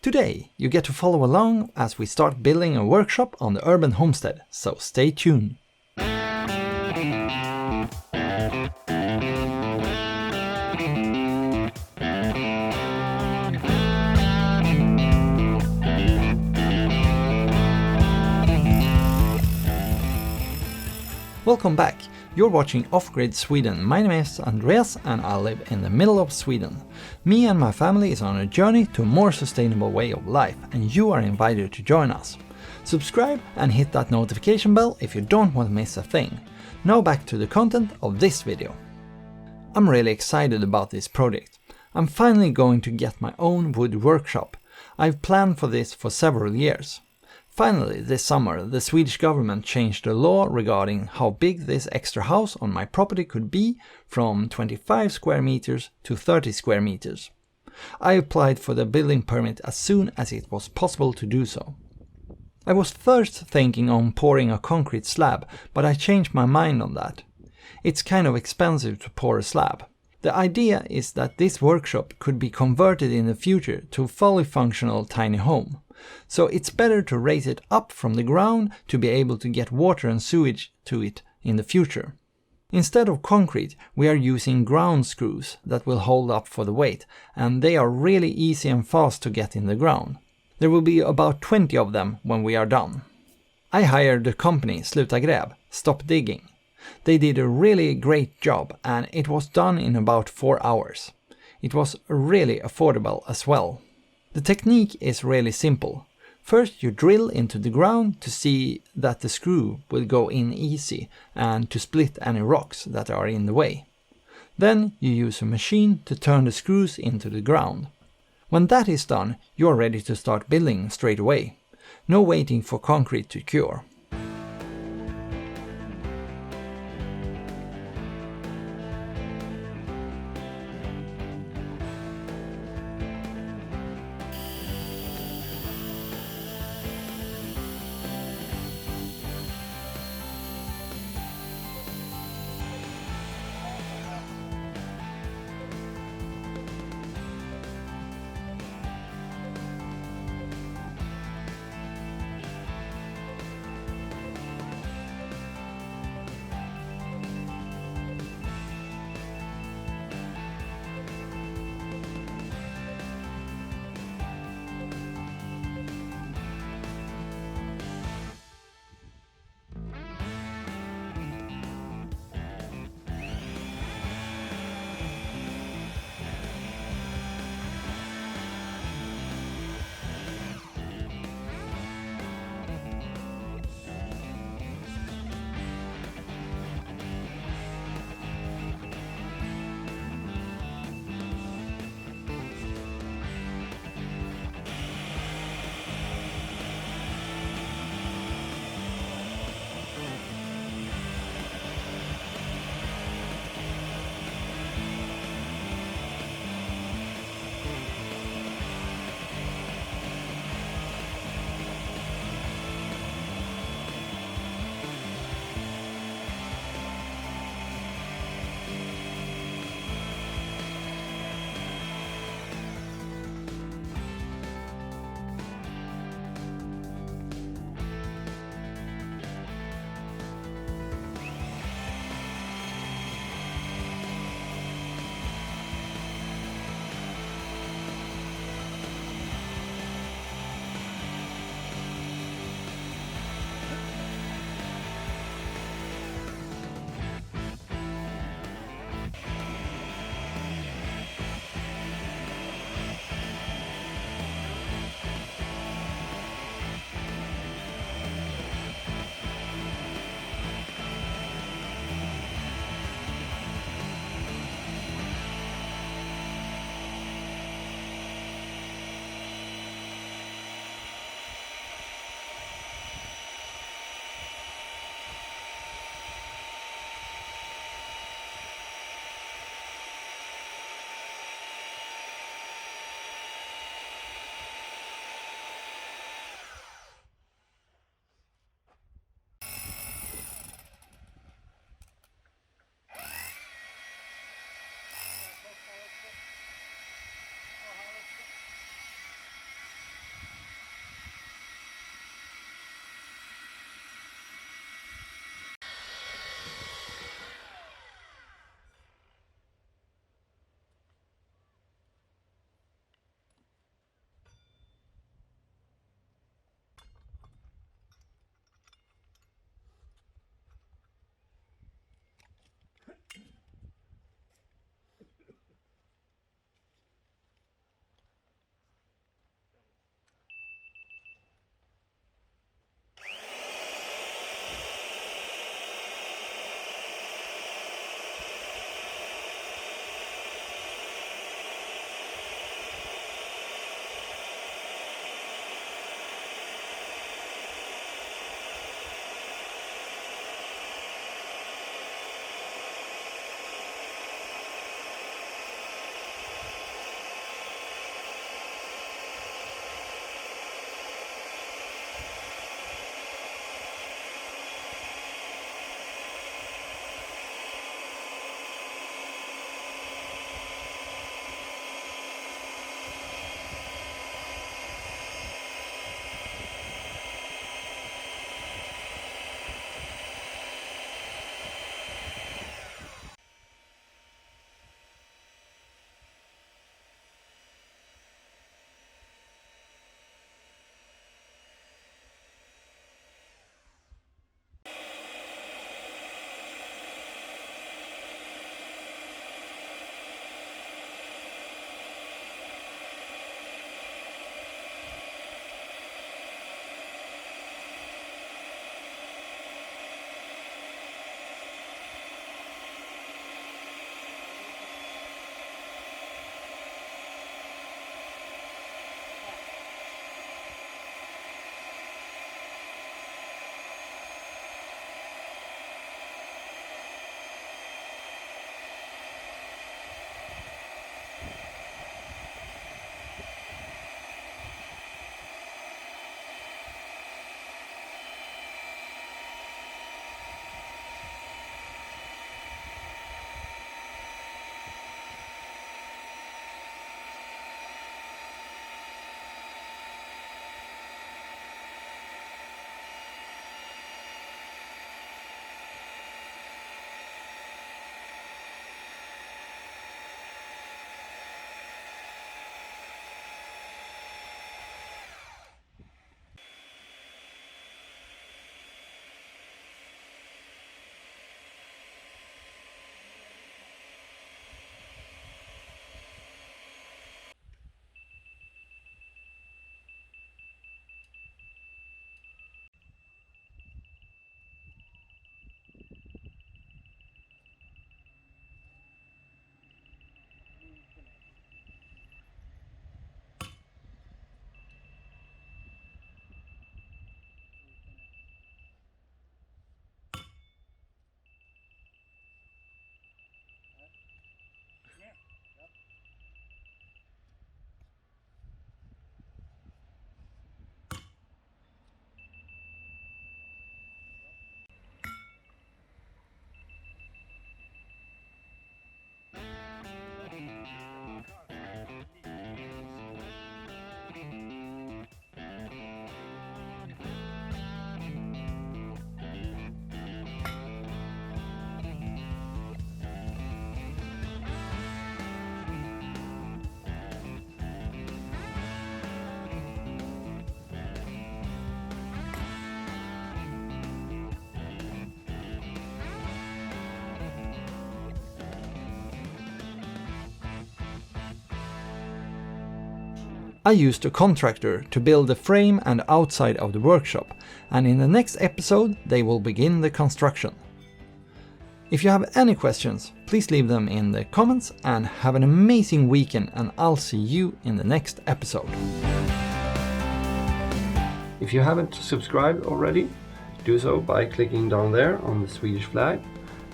Today you get to follow along as we start building a workshop on the urban homestead, so stay tuned. Welcome back. You're watching Off-Grid Sweden. My name is Andreas and I live in the middle of Sweden. Me and my family is on a journey to a more sustainable way of life and you are invited to join us. Subscribe and hit that notification bell if you don't want to miss a thing. Now back to the content of this video. I'm really excited about this project. I'm finally going to get my own wood workshop. I've planned for this for several years. Finally, this summer, the Swedish government changed the law regarding how big this extra house on my property could be from 25 square meters to 30 square meters. I applied for the building permit as soon as it was possible to do so. I was first thinking on pouring a concrete slab, but I changed my mind on that. It's kind of expensive to pour a slab. The idea is that this workshop could be converted in the future to a fully functional tiny home. So it's better to raise it up from the ground to be able to get water and sewage to it in the future. Instead of concrete, we are using ground screws that will hold up for the weight, and they are really easy and fast to get in the ground. There will be about 20 of them when we are done. I hired the company Sluta Gräv, Stop Digging. They did a really great job and it was done in about 4 hours. It was really affordable as well. The technique is really simple. First you drill into the ground to see that the screw will go in easy and to split any rocks that are in the way. Then you use a machine to turn the screws into the ground. When that is done, you're ready to start building straight away. No waiting for concrete to cure. I used a contractor to build the frame and outside of the workshop, and in the next episode they will begin the construction. If you have any questions, please leave them in the comments, and have an amazing weekend, and I'll see you in the next episode. If you haven't subscribed already, do so by clicking down there on the Swedish flag,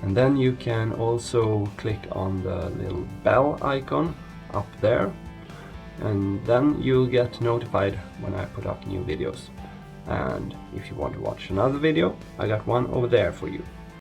and then you can also click on the little bell icon up there, and then you'll get notified when I put up new videos. And if you want to watch another video, I got one over there for you.